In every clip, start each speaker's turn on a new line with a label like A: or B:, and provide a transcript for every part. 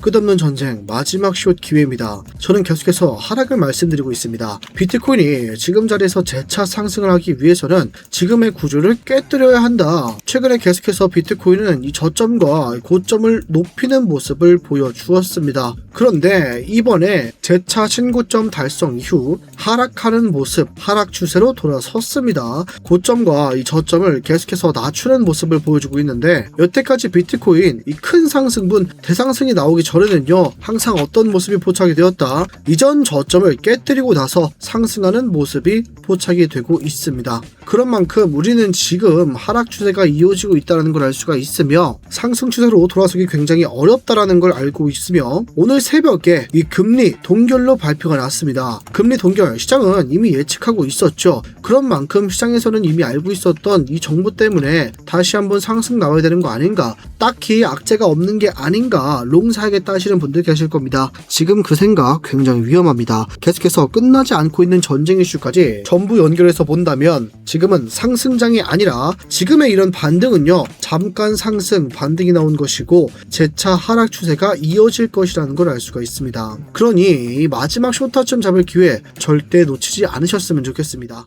A: 끝없는 전쟁 마지막 숏 기회입니다. 저는 계속해서 하락을 말씀드리고 있습니다. 비트코인이 지금 자리에서 재차 상승을 하기 위해서는 지금의 구조를 깨뜨려야 한다. 최근에 계속해서 비트코인은 이 저점과 고점을 높이는 모습을 보여주었습니다. 그런데 이번에 재차 신고점 달성 이후 하락하는 모습, 하락 추세로 돌아섰습니다. 고점과 이 저점을 계속해서 낮추는 모습을 보여주고 있는데, 여태까지 비트코인 이 큰 상승분 대상승이 나오기 전에는요, 항상 어떤 모습이 포착이 되었다. 이전 저점을 깨뜨리고 나서 상승하는 모습이 포착이 되고 있습니다. 그런 만큼 우리는 지금 하락 추세가 이어지고 있다는 걸 알 수가 있으며, 상승 추세로 돌아서기 굉장히 어렵다라는 걸 알고 있으며, 오늘 새벽에 이 금리 동결로 발표가 났습니다. 금리 동결 시장은 이미 예측하고 있었죠. 그런 만큼 시장에서는 이미 알고 있었던 이 정보 때문에 다시 한번 상승 나와야 되는 거 아닌가, 딱히 악재가 없는 게 아닌가 롱 사야겠다 하시는 분들 계실 겁니다. 지금 그 생각 굉장히 위험합니다. 계속해서 끝나지 않고 있는 전쟁 이슈까지 전부 연결해서 본다면 지금은 상승장이 아니라 지금의 이런 반등은요, 잠깐 상승 반등이 나온 것이고 재차 하락 추세가 이어질 것이라는 걸 알 수가 있습니다. 그러니 이 마지막 숏타점 잡을 기회 절대 놓치지 않으셨으면 좋겠습니다.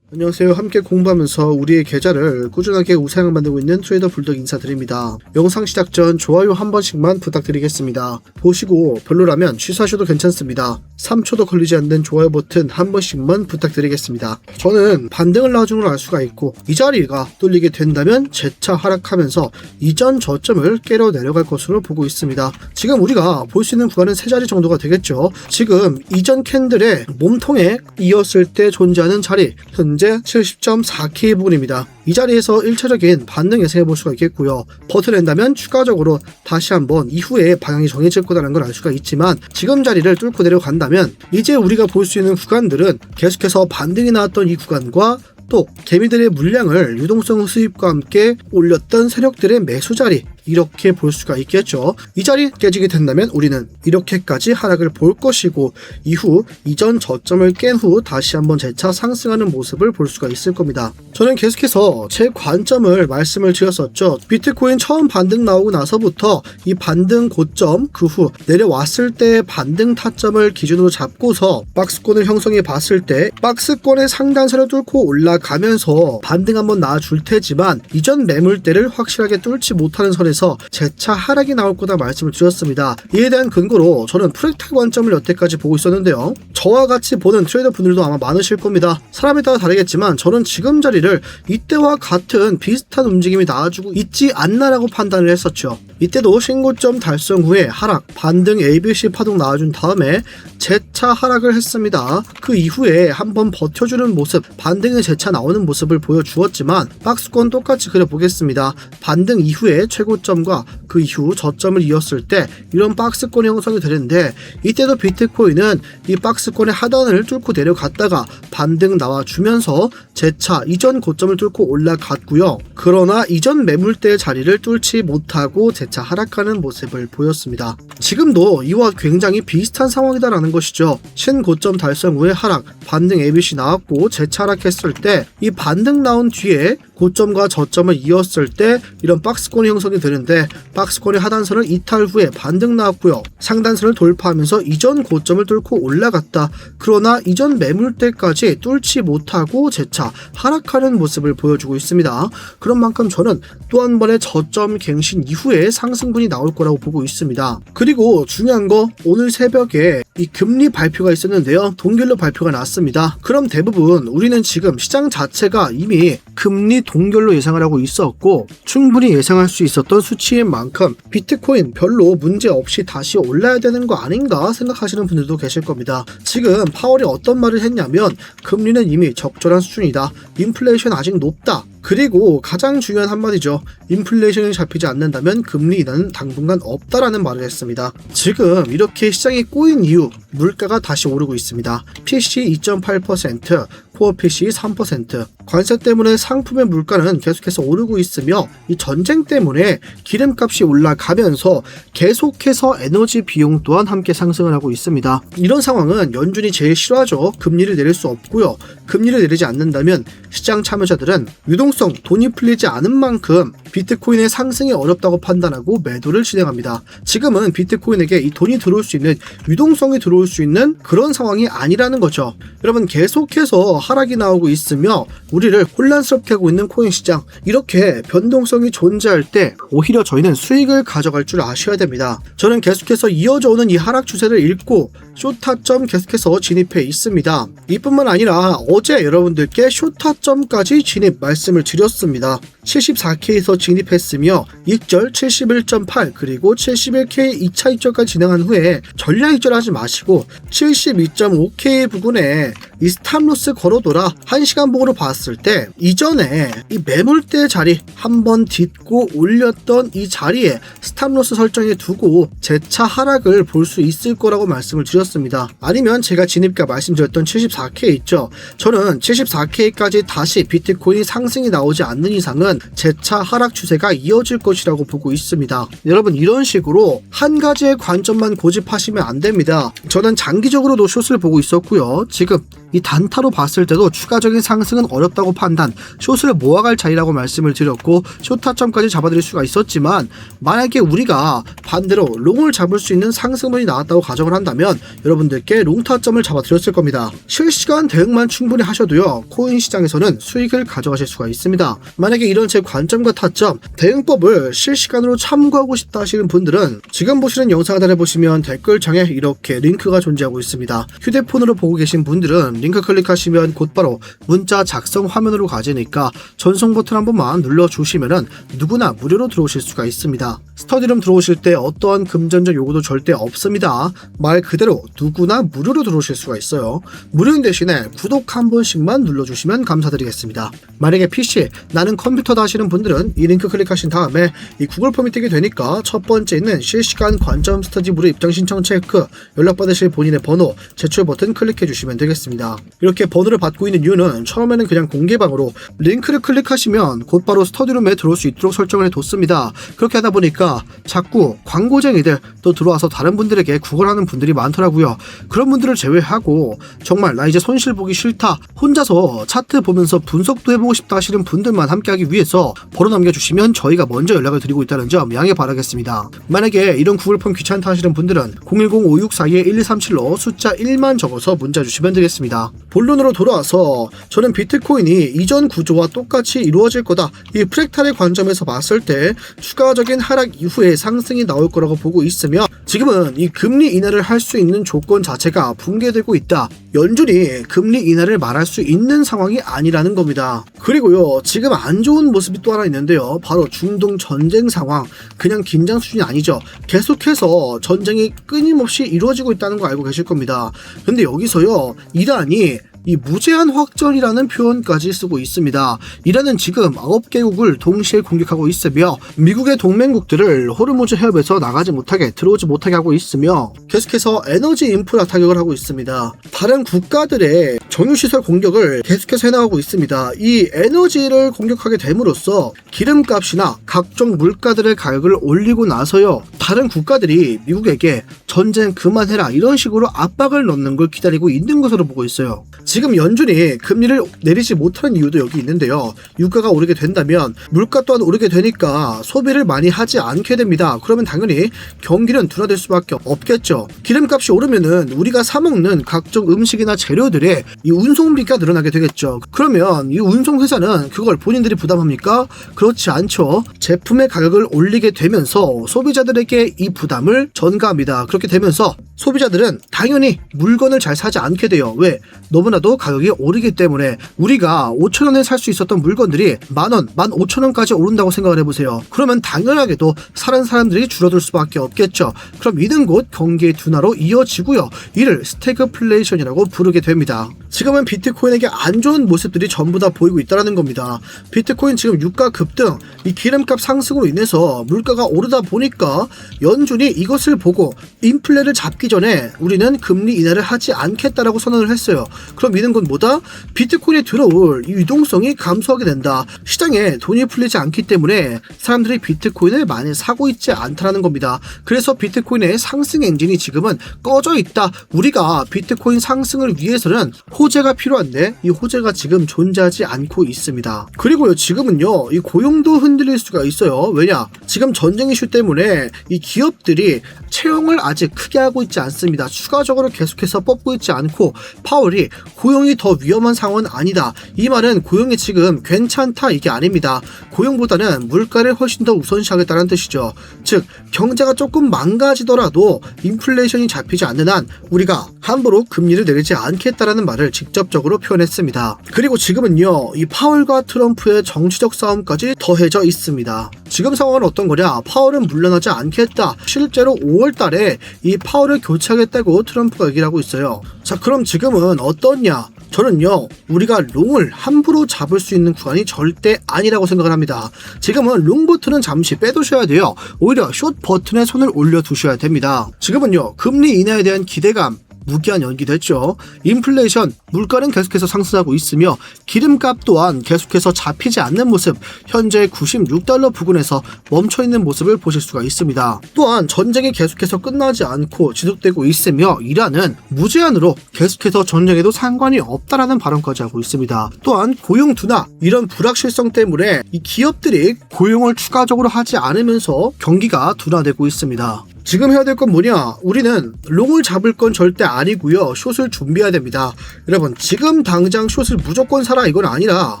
A: 안녕하세요. 함께 공부하면서 우리의 계좌를 꾸준하게 우상향 만들고 있는 트레이더 불독 인사드립니다. 영상 시작 전 좋아요 한 번씩만 부탁드리겠습니다. 보시고 별로라면 취소하셔도 괜찮습니다. 3초도 걸리지 않는 좋아요 버튼 한 번씩만 부탁드리겠습니다. 저는 반등을 나와준 걸 알 수가 있고, 이 자리가 뚫리게 된다면 재차 하락하면서 이전 저점을 깨러 내려갈 것으로 보고 있습니다. 지금 우리가 볼 수 있는 구간은 세 자리 정도가 되겠죠. 지금 이전 캔들의 몸통에 이었을 때 존재하는 자리, 현재 70.4K 부분입니다. 이 자리에서 1차적인 반등 예상해 볼 수가 있겠고요. 버텨낸다면 추가적으로 다시 한번 이후에 방향이 정해질 거라는 걸 알 수가 있지만, 지금 자리를 뚫고 내려간다면 이제 우리가 볼 수 있는 구간들은 계속해서 반등이 나왔던 이 구간과 또 개미들의 물량을 유동성 수입과 함께 올렸던 세력들의 매수 자리, 이렇게 볼 수가 있겠죠. 이 자리 깨지게 된다면 우리는 이렇게까지 하락을 볼 것이고, 이후 이전 저점을 깬 후 다시 한번 재차 상승하는 모습을 볼 수가 있을 겁니다. 저는 계속해서 제 관점을 말씀을 드렸었죠. 비트코인 처음 반등 나오고 나서부터 이 반등 고점, 그 후 내려왔을 때 반등 타점을 기준으로 잡고서 박스권을 형성해 봤을 때 박스권의 상단선을 뚫고 올라가면서 반등 한번 나와줄 테지만, 이전 매물대를 확실하게 뚫지 못하는 선에서 재차 하락이 나올 거다 말씀을 드렸습니다. 이에 대한 근거로 저는 프랙탈 관점을 여태까지 보고 있었는데요. 저와 같이 보는 트레이더 분들도 아마 많으실 겁니다. 사람에 따라 다르겠지만 저는 지금 자리를 이때와 같은 비슷한 움직임이 나와주고 있지 않나라고 판단을 했었죠. 이때도 신고점 달성 후에 하락, 반등 ABC 파동 나와준 다음에 재차 하락을 했습니다. 그 이후에 한번 버텨주는 모습, 반등에 재차 나오는 모습을 보여주었지만, 박스권 똑같이 그려보겠습니다. 반등 이후에 최고점과 그 이후 저점을 이었을 때 이런 박스권 형성이 되는데, 이때도 비트코인은 이 박스권의 하단을 뚫고 내려갔다가 반등 나와주면서 재차 이전 고점을 뚫고 올라갔고요. 그러나 이전 매물대의 자리를 뚫지 못하고 재차 하락하는 모습을 보였습니다. 지금도 이와 굉장히 비슷한 상황이다라는 것이죠. 신고점 달성 후에 하락, 반등 ABC 나왔고 재차 하락했을 때 이 반등 나온 뒤에 고점과 저점을 이었을 때 이런 박스권이 형성이 되는데, 박스권의 하단선을 이탈 후에 반등 나왔고요. 상단선을 돌파하면서 이전 고점을 뚫고 올라갔다. 그러나 이전 매물대까지 뚫지 못하고 재차 하락하는 모습을 보여주고 있습니다. 그런 만큼 저는 또 한 번의 저점 갱신 이후에 상승분이 나올 거라고 보고 있습니다. 그리고 중요한 거, 오늘 새벽에 이 금리 발표가 있었는데요. 동결로 발표가 났습니다. 그럼 대부분 우리는 지금 시장 자체가 이미 금리 동결로 예상을 하고 있었고, 충분히 예상할 수 있었던 수치인 만큼 비트코인 별로 문제 없이 다시 올라야 되는 거 아닌가 생각하시는 분들도 계실 겁니다. 지금 파월이 어떤 말을 했냐면, 금리는 이미 적절한 수준이다. 인플레이션 아직 높다. 그리고 가장 중요한 한마디죠. 인플레이션이 잡히지 않는다면 금리 인하는 당분간 없다라는 말을 했습니다. 지금 이렇게 시장이 꼬인 이후 물가가 다시 오르고 있습니다. PC 2.8%, 코어 PC 3%, 관세 때문에 상품의 물가는 계속해서 오르고 있으며 이 전쟁 때문에 기름값이 올라가면서 계속해서 에너지 비용 또한 함께 상승을 하고 있습니다. 이런 상황은 연준이 제일 싫어하죠. 금리를 내릴 수 없고요. 금리를 내리지 않는다면 시장 참여자들은 유동성, 돈이 풀리지 않은 만큼 비트코인의 상승이 어렵다고 판단하고 매도를 진행합니다. 지금은 비트코인에게 이 돈이 들어올 수 있는, 유동성이 들어올 수 있는 그런 상황이 아니라는 거죠. 여러분, 계속해서 하락이 나오고 있으며 우리를 혼란스럽게 하고 있는 코인 시장, 이렇게 변동성이 존재할 때 오히려 저희는 수익을 가져갈 줄 아셔야 됩니다. 저는 계속해서 이어져 오는 이 하락 추세를 읽고 숏타점 계속해서 진입해 있습니다. 이뿐만 아니라 어제 여러분들께 숏타점까지 진입 말씀을 드렸습니다. 74K에서 진입했으며 익절 71.8 그리고 71K 2차 익절까지 진행한 후에 전량 익절하지 마시고 72.5K 부근에 이 스탑로스 걸어둬라 1시간 봉으로 봤을 때 이전에 이 매물대 자리 한번 딛고 올렸던 이 자리에 스탑로스 설정해 두고 재차 하락을 볼 수 있을 거라고 말씀을 드렸습니다. 아니면 제가 진입가 말씀드렸던 74K 있죠. 저는 74K까지 다시 비트코인이 상승이 나오지 않는 이상은 재차 하락 추세가 이어질 것이라고 보고 있습니다. 여러분, 이런 식으로 한 가지의 관점만 고집하시면 안 됩니다. 저는 장기적으로도 숏을 보고 있었고요. 지금 이 단타로 봤을 때도 추가적인 상승은 어렵다고 판단, 숏을 모아갈 자리라고 말씀을 드렸고 숏타점까지 잡아드릴 수가 있었지만, 만약에 우리가 반대로 롱을 잡을 수 있는 상승분이 나왔다고 가정을 한다면 여러분들께 롱타점을 잡아드렸을 겁니다. 실시간 대응만 충분히 하셔도요, 코인 시장에서는 수익을 가져가실 수가 있습니다. 만약에 이런 제 관점과 타점, 대응법을 실시간으로 참고하고 싶다 하시는 분들은 지금 보시는 영상 하단에 보시면 댓글창에 이렇게 링크가 존재하고 있습니다. 휴대폰으로 보고 계신 분들은 링크 클릭하시면 곧바로 문자 작성 화면으로 가지니까 전송 버튼 한 번만 눌러주시면 누구나 무료로 들어오실 수가 있습니다. 스터디룸 들어오실 때 어떠한 금전적 요구도 절대 없습니다. 말 그대로 누구나 무료로 들어오실 수가 있어요. 무료인 대신에 구독 한 번씩만 눌러주시면 감사드리겠습니다. 만약에 PC, 나는 컴퓨터다 하시는 분들은 이 링크 클릭하신 다음에 이 구글 폼이 뜨게 되니까 첫 번째 있는 실시간 관점 스터디 무료 입장 신청 체크, 연락받으실 본인의 번호, 제출 버튼 클릭해 주시면 되겠습니다. 이렇게 번호를 받고 있는 이유는 처음에는 그냥 공개방으로 링크를 클릭하시면 곧바로 스터디룸에 들어올 수 있도록 설정을 해뒀습니다. 그렇게 하다 보니까 자꾸 광고쟁이들 또 들어와서 다른 분들에게 구걸하는 분들이 많더라고요. 그런 분들을 제외하고 정말 나 이제 손실 보기 싫다, 혼자서 차트 보면서 분석도 해보고 싶다 하시는 분들만 함께하기 위해서 번호 남겨주시면 저희가 먼저 연락을 드리고 있다는 점 양해 바라겠습니다. 만약에 이런 구글 폼 귀찮다 하시는 분들은 010-5642-1237로 숫자 1만 적어서 문자 주시면 되겠습니다. 본론으로 돌아와서 저는 비트코인이 이전 구조와 똑같이 이루어질 거다, 이 프랙탈의 관점에서 봤을 때 추가적인 하락 이후에 상승이 나올 거라고 보고 있으며, 지금은 이 금리 인하를 할 수 있는 조건 자체가 붕괴되고 있다. 연준이 금리 인하를 말할 수 있는 상황이 아니라는 겁니다. 그리고요, 지금 안 좋은 모습이 또 하나 있는데요. 바로 중동 전쟁 상황. 그냥 긴장 수준이 아니죠. 계속해서 전쟁이 끊임없이 이루어지고 있다는 거 알고 계실 겁니다. 근데 여기서요, 이란이 이 무제한 확전이라는 표현까지 쓰고 있습니다. 이란은 지금 9개국을 동시에 공격하고 있으며 미국의 동맹국들을 호르무즈 해협에서 나가지 못하게, 들어오지 못하게 하고 있으며 계속해서 에너지 인프라 타격을 하고 있습니다. 다른 국가들의 정유시설 공격을 계속해서 해나가고 있습니다. 이 에너지를 공격하게 됨으로써 기름값이나 각종 물가들의 가격을 올리고 나서요, 다른 국가들이 미국에게 전쟁 그만해라 이런 식으로 압박을 넣는 걸 기다리고 있는 것으로 보고 있어요. 지금 연준이 금리를 내리지 못하는 이유도 여기 있는데요. 유가가 오르게 된다면 물가 또한 오르게 되니까 소비를 많이 하지 않게 됩니다. 그러면 당연히 경기는 둔화될 수밖에 없겠죠. 기름값이 오르면은 우리가 사 먹는 각종 음식이나 재료들의 이 운송비가 늘어나게 되겠죠. 그러면 이 운송회사는 그걸 본인들이 부담합니까? 그렇지 않죠. 제품의 가격을 올리게 되면서 소비자들에게 이 부담을 전가합니다. 그렇게 되면서 소비자들은 당연히 물건을 잘 사지 않게 돼요. 왜? 너무나도 가격이 오르기 때문에. 우리가 5,000원에 살 수 있었던 물건들이 만원, 15,000원까지 오른다고 생각을 해보세요. 그러면 당연하게도 사는 사람들이 줄어들 수밖에 없겠죠. 그럼 이는 곧 경기의 둔화로 이어지고요. 이를 스태그플레이션이라고 부르게 됩니다. 지금은 비트코인에게 안 좋은 모습들이 전부 다 보이고 있다는 겁니다. 비트코인 지금 유가 급등, 이 기름값 상승으로 인해서 물가가 오르다 보니까 연준이 이것을 보고 인플레를 잡기 전에 우리는 금리 인하를 하지 않겠다라고 선언을 했어요. 그럼 미는 건 뭐다? 비트코인에 들어올 이 유동성이 감소하게 된다. 시장에 돈이 풀리지 않기 때문에 사람들이 비트코인을 많이 사고 있지 않다는 겁니다. 그래서 비트코인의 상승 엔진이 지금은 꺼져 있다. 우리가 비트코인 상승을 위해서는 호재가 필요한데 이 호재가 지금 존재하지 않고 있습니다. 그리고요, 지금은요, 이 고용도 흔들릴 수가 있어요. 왜냐? 지금 전쟁 이슈 때문에 이 기업들이 채용을 아직 크게 하고 있지 않습니다. 추가적으로 계속해서 뽑고 있지 않고 파월이 고용이 더 위험한 상황은 아니다. 이 말은 고용이 지금 괜찮다 이게 아닙니다. 고용보다는 물가를 훨씬 더 우선시하겠다는 뜻이죠. 즉 경제가 조금 망가지더라도 인플레이션이 잡히지 않는 한 우리가 함부로 금리를 내리지 않겠다라는 말을 직접적으로 표현했습니다. 그리고 지금은요, 이 파월과 트럼프의 정치적 싸움까지 더해져 있습니다. 지금 상황은 어떤 거냐? 파월은 물러나지 않겠다. 실제로 5월 달에 이 파월을 교체하겠다고 트럼프가 얘기를 하고 있어요. 자, 그럼 지금은 어떠냐? 저는요, 우리가 롱을 함부로 잡을 수 있는 구간이 절대 아니라고 생각을 합니다. 지금은 롱 버튼은 잠시 빼두셔야 돼요. 오히려 숏 버튼에 손을 올려두셔야 됩니다. 지금은요, 금리 인하에 대한 기대감 무기한 연기됐죠. 인플레이션, 물가는 계속해서 상승하고 있으며 기름값 또한 계속해서 잡히지 않는 모습, 현재 96달러 부근에서 멈춰있는 모습을 보실 수가 있습니다. 또한 전쟁이 계속해서 끝나지 않고 지속되고 있으며 이란은 무제한으로 계속해서 전쟁에도 상관이 없다라는 발언까지 하고 있습니다. 또한 고용 둔화, 이런 불확실성 때문에 이 기업들이 고용을 추가적으로 하지 않으면서 경기가 둔화되고 있습니다. 지금 해야 될 건 뭐냐? 우리는 롱을 잡을 건 절대 아니고요. 숏을 준비해야 됩니다. 여러분, 지금 당장 숏을 무조건 사라 이건 아니라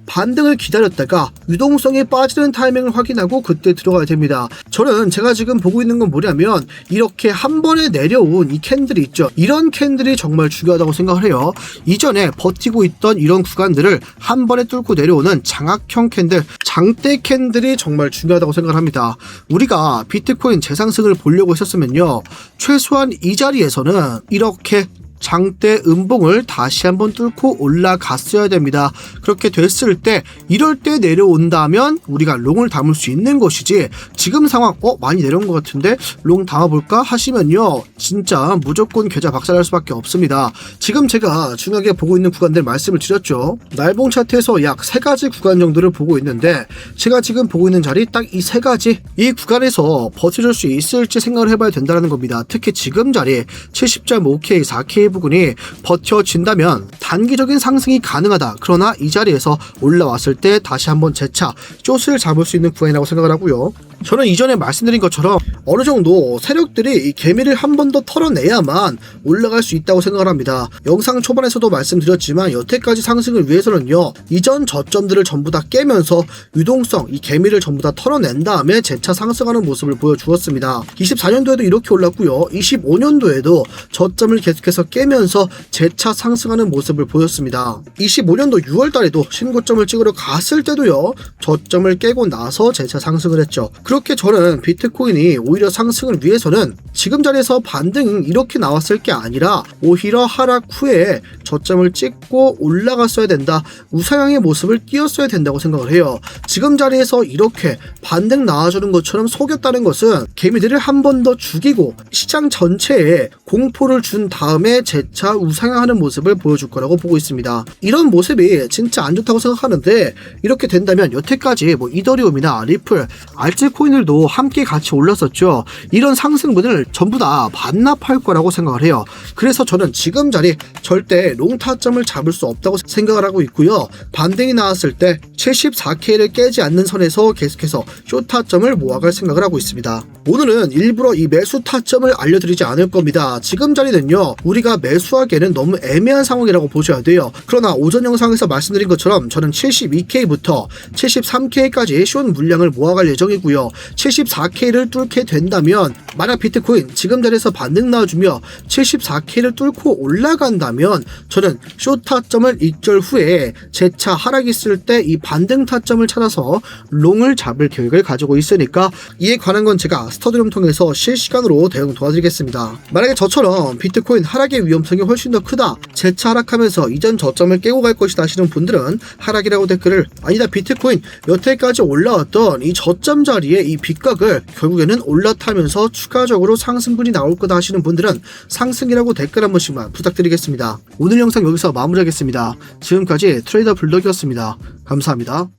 A: 반등을 기다렸다가 유동성이 빠지는 타이밍을 확인하고 그때 들어가야 됩니다. 저는 제가 지금 보고 있는 건 뭐냐면 이렇게 한 번에 내려온 이 캔들이 있죠. 이런 캔들이 정말 중요하다고 생각을 해요. 이전에 버티고 있던 이런 구간들을 한 번에 뚫고 내려오는 장악형 캔들, 장대 캔들이 정말 중요하다고 생각을 합니다. 우리가 비트코인 재상승을 보려고 했었으면요, 최소한 이 자리에서는 이렇게 장대 음봉을 다시 한번 뚫고 올라갔어야 됩니다. 그렇게 됐을 때 이럴 때 내려온다면 우리가 롱을 담을 수 있는 것이지, 지금 상황 많이 내려온 것 같은데 롱 담아볼까 하시면요, 진짜 무조건 계좌 박살날 수밖에 없습니다. 지금 제가 중요하게 보고 있는 구간들 말씀을 드렸죠. 날봉 차트에서 약 3가지 구간 정도를 보고 있는데 제가 지금 보고 있는 자리 딱 이 3가지, 이 구간에서 버텨줄 수 있을지 생각을 해봐야 된다는 겁니다. 특히 지금 자리 70.5K, 4K 부분이 버텨진다면 단기적인 상승이 가능하다. 그러나 이 자리에서 올라왔을 때 다시 한번 재차 숏을 잡을 수 있는 구간이라고 생각을 하고요. 저는 이전에 말씀드린 것처럼 어느 정도 세력들이 이 개미를 한 번 더 털어내야만 올라갈 수 있다고 생각을 합니다. 영상 초반에서도 말씀드렸지만 여태까지 상승을 위해서는요, 이전 저점들을 전부 다 깨면서 유동성, 이 개미를 전부 다 털어낸 다음에 재차 상승하는 모습을 보여주었습니다. 24년도에도 이렇게 올랐고요. 25년도에도 저점을 계속해서 깨면서 재차 상승하는 모습을 보였습니다. 25년도 6월달에도 신고점을 찍으러 갔을 때도요, 저점을 깨고 나서 재차 상승을 했죠. 그렇게 저는 비트코인이 오히려 상승을 위해서는 지금 자리에서 반등이 이렇게 나왔을 게 아니라 오히려 하락 후에 저점을 찍고 올라갔어야 된다, 우상향의 모습을 띄었어야 된다고 생각을 해요. 지금 자리에서 이렇게 반등 나와주는 것처럼 속였다는 것은 개미들을 한 번 더 죽이고 시장 전체에 공포를 준 다음에 재차 우상향하는 모습을 보여줄 거라고 보고 있습니다. 이런 모습이 진짜 안 좋다고 생각하는데, 이렇게 된다면 여태까지 이더리움이나 리플, 알트코인들도 함께 같이 올랐었죠. 이런 상승분을 전부 다 반납할 거라고 생각을 해요. 그래서 저는 지금 자리 절대 롱 타점을 잡을 수 없다고 생각을 하고 있고요. 반등이 나왔을 때 74K를 깨지 않는 선에서 계속해서 숏 타점을 모아갈 생각을 하고 있습니다. 오늘은 일부러 이 매수 타점을 알려드리지 않을 겁니다. 지금 자리는요, 우리가 매수하기에는 너무 애매한 상황이라고 보셔야 돼요. 그러나 오전 영상에서 말씀드린 것처럼 저는 72K부터 73K까지 숏 물량을 모아갈 예정이고요. 74K를 뚫게 된다면, 만약 비트코인 지금 자리에서 반등 나와주며 74K를 뚫고 올라간다면 저는 숏 타점을 익절 후에 재차 하락이 있을 때 이 반등 타점을 찾아서 롱을 잡을 계획을 가지고 있으니까 이에 관한 건 제가 스터디룸 통해서 실시간으로 대응 도와드리겠습니다. 만약에 저처럼 비트코인 하락의 위험성이 훨씬 더 크다, 재차 하락하면서 이전 저점을 깨고 갈 것이다 하시는 분들은 하락이라고 댓글을, 아니다 비트코인 여태까지 올라왔던 이 저점 자리에 이 빗각을 결국에는 올라타면서 추가적으로 상승분이 나올 거다 하시는 분들은 상승이라고 댓글 한 번씩만 부탁드리겠습니다. 오늘 영상 여기서 마무리하겠습니다. 지금까지 트레이더 불덕이었습니다. 감사합니다.